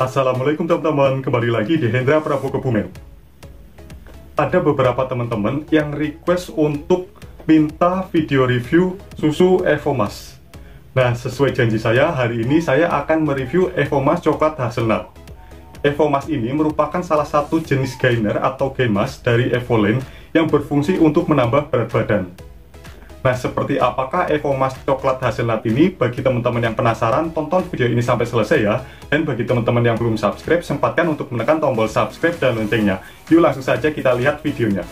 Assalamualaikum teman-teman, kembali lagi di Hendra Prabu Kebumen. Ada beberapa teman-teman yang request untuk minta video review susu Evomas. Nah, sesuai janji saya, hari ini saya akan mereview Evomas coklat hazelnut. Evomas ini merupakan salah satu jenis gainer atau gainmas dari Evolane yang berfungsi untuk menambah berat badan. Nah, seperti apakah Evomas coklat hazelnut ini? Bagi teman-teman yang penasaran, tonton video ini sampai selesai ya. Dan bagi teman-teman yang belum subscribe, sempatkan untuk menekan tombol subscribe dan loncengnya. Yuk langsung saja kita lihat videonya.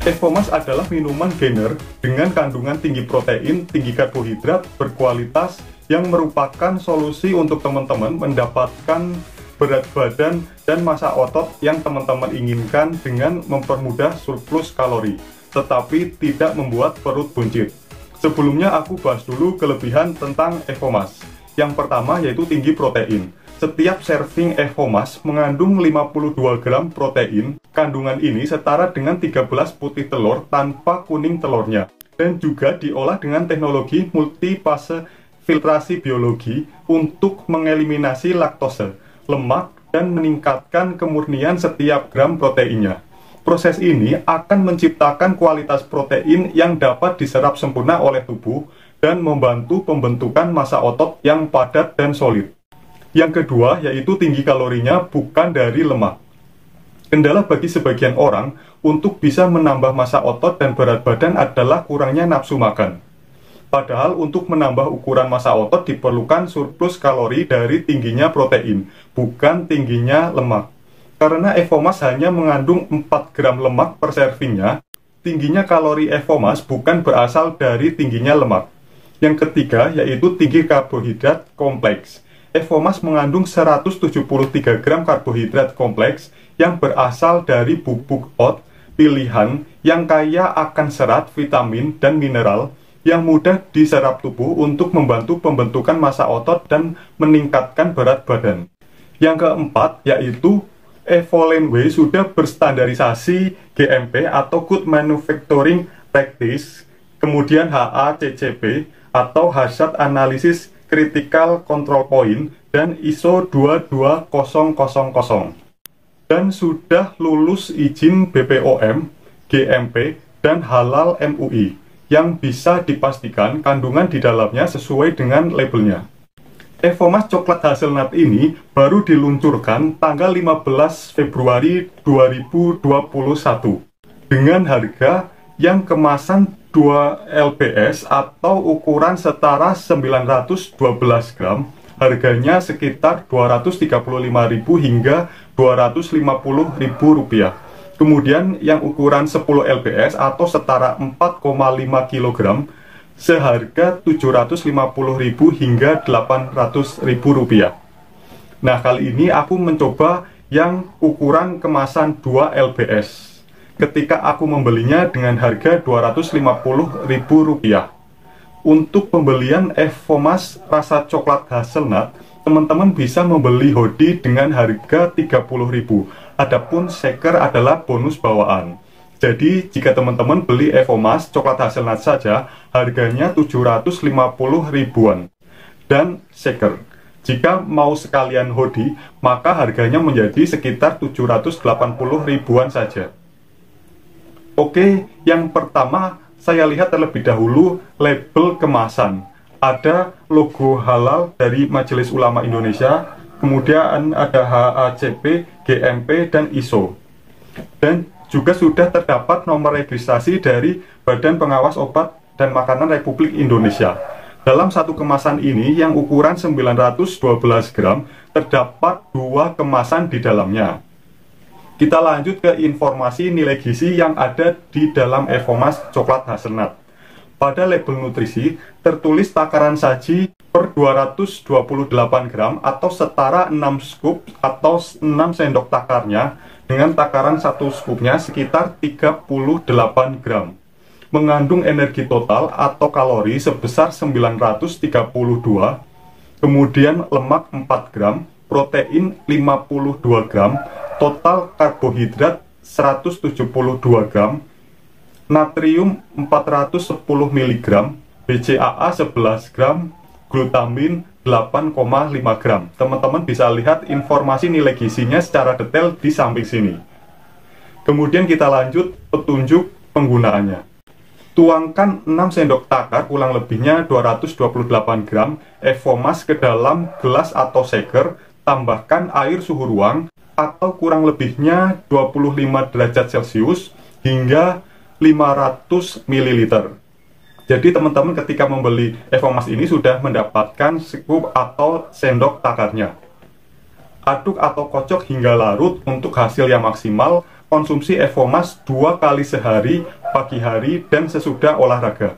Evomas adalah minuman gainer dengan kandungan tinggi protein, tinggi karbohidrat, berkualitas, yang merupakan solusi untuk teman-teman mendapatkan berat badan dan massa otot yang teman-teman inginkan dengan mempermudah surplus kalori, tetapi tidak membuat perut buncit. Sebelumnya aku bahas dulu kelebihan tentang Evomas. Yang pertama yaitu tinggi protein. Setiap serving Evomas mengandung 52 gram protein. Kandungan ini setara dengan 13 putih telur tanpa kuning telurnya. Dan juga diolah dengan teknologi multifase filtrasi biologi untuk mengeliminasi laktose, lemak, dan meningkatkan kemurnian setiap gram proteinnya. Proses ini akan menciptakan kualitas protein yang dapat diserap sempurna oleh tubuh dan membantu pembentukan massa otot yang padat dan solid. Yang kedua yaitu tinggi kalorinya bukan dari lemak. Kendala bagi sebagian orang untuk bisa menambah massa otot dan berat badan adalah kurangnya nafsu makan. Padahal untuk menambah ukuran massa otot diperlukan surplus kalori dari tingginya protein, bukan tingginya lemak. Karena Evomas hanya mengandung 4 gram lemak per servingnya, tingginya kalori Evomas bukan berasal dari tingginya lemak. Yang ketiga yaitu tinggi karbohidrat kompleks. Evomas mengandung 173 gram karbohidrat kompleks yang berasal dari bubuk oat pilihan yang kaya akan serat, vitamin, dan mineral, yang mudah diserap tubuh untuk membantu pembentukan massa otot dan meningkatkan berat badan. Yang keempat yaitu Evolane W sudah berstandarisasi GMP atau Good Manufacturing Practice, kemudian HACCP atau Hazard Analysis Critical Control Point, dan ISO 22000, dan sudah lulus izin BPOM, GMP, dan Halal MUI, yang bisa dipastikan kandungan di dalamnya sesuai dengan labelnya. Evomas coklat hazelnut ini baru diluncurkan tanggal 15 Februari 2021 dengan harga yang kemasan 2 lbs atau ukuran setara 912 gram, harganya sekitar Rp235.000 hingga Rp250.000. Kemudian yang ukuran 10 lbs atau setara 4,5 kg seharga Rp750.000 hingga Rp800.000. Nah, kali ini aku mencoba yang ukuran kemasan 2 lbs. Ketika aku membelinya dengan harga Rp250.000. Untuk pembelian Evomas rasa coklat hazelnut, teman-teman bisa membeli hoodie dengan harga Rp30.000. Adapun shaker adalah bonus bawaan. Jadi jika teman-teman beli Evomas coklat hazelnut saja, harganya Rp750.000-an. Dan shaker, jika mau sekalian hoodie, maka harganya menjadi sekitar Rp780.000-an saja. Oke, yang pertama saya lihat terlebih dahulu label kemasan. Ada logo halal dari Majelis Ulama Indonesia, kemudian ada HACCP, GMP, dan ISO. Dan juga sudah terdapat nomor registrasi dari Badan Pengawas Obat dan Makanan Republik Indonesia. Dalam satu kemasan ini yang ukuran 912 gram, terdapat 2 kemasan di dalamnya. Kita lanjut ke informasi nilai gizi yang ada di dalam Evomas coklat hazelnut. Pada label nutrisi, tertulis takaran saji per 228 gram atau setara 6 scoop atau 6 sendok takarnya, dengan takaran 1 scoopnya sekitar 38 gram. Mengandung energi total atau kalori sebesar 932, kemudian lemak 4 gram, protein 52 gram, total karbohidrat 172 gram, natrium 410 mg, BCAA 11 gram, glutamin 8,5 gram. Teman-teman bisa lihat informasi nilai gizinya secara detail di samping sini. Kemudian kita lanjut petunjuk penggunaannya. Tuangkan 6 sendok takar kurang lebihnya 228 gram Evomas ke dalam gelas atau shaker, tambahkan air suhu ruang atau kurang lebihnya 25 derajat Celcius hingga 500 ml. Jadi teman-teman ketika membeli Evomas ini sudah mendapatkan scoop atau sendok takarnya. Aduk atau kocok hingga larut untuk hasil yang maksimal. Konsumsi Evomas 2 kali sehari, pagi hari dan sesudah olahraga.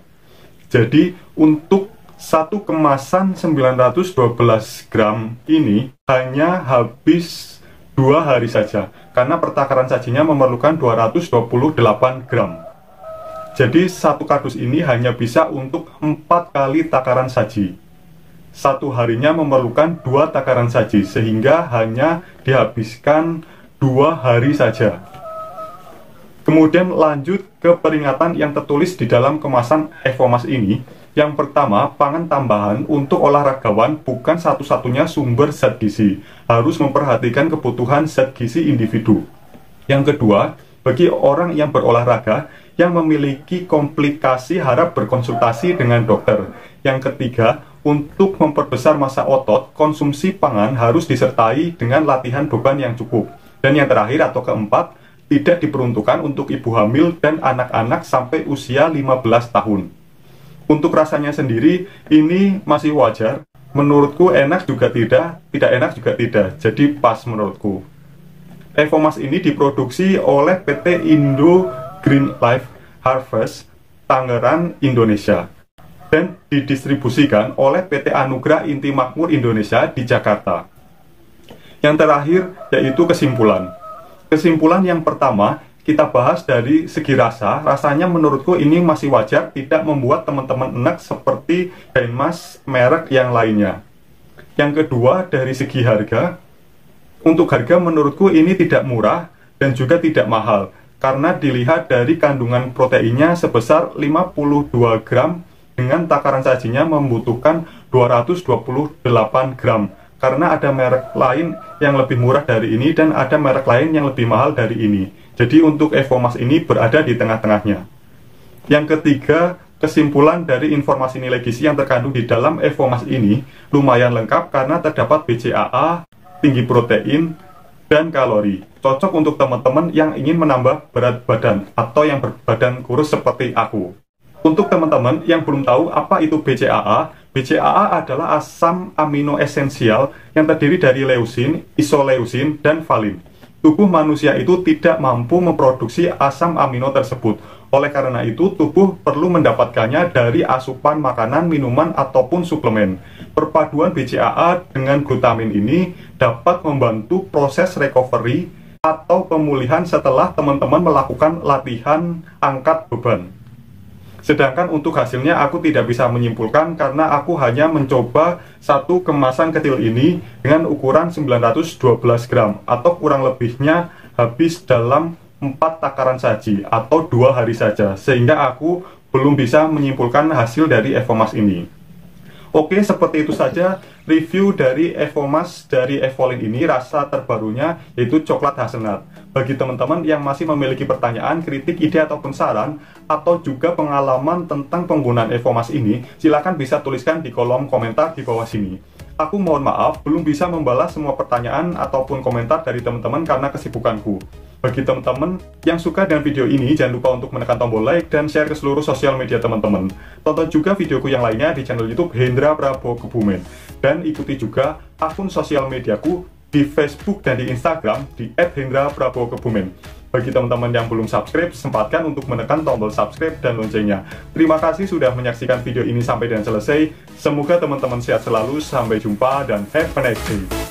Jadi untuk satu kemasan 912 gram ini hanya habis 2 hari saja, karena pertakaran sajinya memerlukan 228 gram. Jadi satu kardus ini hanya bisa untuk 4 kali takaran saji. Satu harinya memerlukan 2 takaran saji, sehingga hanya dihabiskan 2 hari saja. Kemudian lanjut ke peringatan yang tertulis di dalam kemasan Evomas ini. Yang pertama, pangan tambahan untuk olahragawan bukan satu-satunya sumber zat gizi. Harus memperhatikan kebutuhan zat gizi individu. Yang kedua, bagi orang yang berolahraga yang memiliki komplikasi harap berkonsultasi dengan dokter. Yang ketiga, untuk memperbesar massa otot, konsumsi pangan harus disertai dengan latihan beban yang cukup. Dan yang terakhir atau keempat, tidak diperuntukkan untuk ibu hamil dan anak-anak sampai usia 15 tahun. Untuk rasanya sendiri, ini masih wajar. Menurutku enak juga tidak enak juga tidak. Jadi pas menurutku. Evomas ini diproduksi oleh PT Indo Green Life Harvest, Tangerang, Indonesia. Dan didistribusikan oleh PT Anugrah Inti Makmur Indonesia di Jakarta. Yang terakhir, yaitu kesimpulan. Kesimpulan yang pertama, kita bahas dari segi rasa. Rasanya menurutku ini masih wajar, tidak membuat teman-teman enak seperti Denmas merek yang lainnya. Yang kedua, dari segi harga. Untuk harga menurutku ini tidak murah dan juga tidak mahal, karena dilihat dari kandungan proteinnya sebesar 52 gram dengan takaran sajinya membutuhkan 228 gram. Karena ada merek lain yang lebih murah dari ini dan ada merek lain yang lebih mahal dari ini. Jadi untuk Evomas ini berada di tengah-tengahnya. Yang ketiga, kesimpulan dari informasi nilai gizi yang terkandung di dalam Evomas ini lumayan lengkap karena terdapat BCAA, tinggi protein, dan kalori. Cocok untuk teman-teman yang ingin menambah berat badan atau yang berbadan kurus seperti aku. Untuk teman-teman yang belum tahu apa itu BCAA, BCAA adalah asam amino esensial yang terdiri dari leusin, isoleusin, dan valin. Tubuh manusia itu tidak mampu memproduksi asam amino tersebut. Oleh karena itu, tubuh perlu mendapatkannya dari asupan makanan, minuman, ataupun suplemen. Perpaduan BCAA dengan glutamin ini dapat membantu proses recovery atau pemulihan setelah teman-teman melakukan latihan angkat beban. Sedangkan untuk hasilnya aku tidak bisa menyimpulkan karena aku hanya mencoba satu kemasan kecil ini dengan ukuran 912 gram atau kurang lebihnya habis dalam 4 takaran saji atau 2 hari saja, sehingga aku belum bisa menyimpulkan hasil dari Evomas ini. Oke, seperti itu saja review dari Evomas dari Evolin ini. Rasa terbarunya yaitu coklat hazelnut. Bagi teman-teman yang masih memiliki pertanyaan, kritik, ide, ataupun saran, atau juga pengalaman tentang penggunaan Evomas ini, silakan bisa tuliskan di kolom komentar di bawah sini. Aku mohon maaf, belum bisa membalas semua pertanyaan ataupun komentar dari teman-teman karena kesibukanku. Bagi teman-teman yang suka dengan video ini, jangan lupa untuk menekan tombol like dan share ke seluruh sosial media teman-teman. Tonton juga videoku yang lainnya di channel YouTube Hendra Prabowo Kebumen. Dan ikuti juga akun sosial mediaku di Facebook dan di Instagram di @hendra_prabowo_kebumen. Bagi teman-teman yang belum subscribe, sempatkan untuk menekan tombol subscribe dan loncengnya. Terima kasih sudah menyaksikan video ini sampai dan selesai. Semoga teman-teman sehat selalu, sampai jumpa dan have a nice day.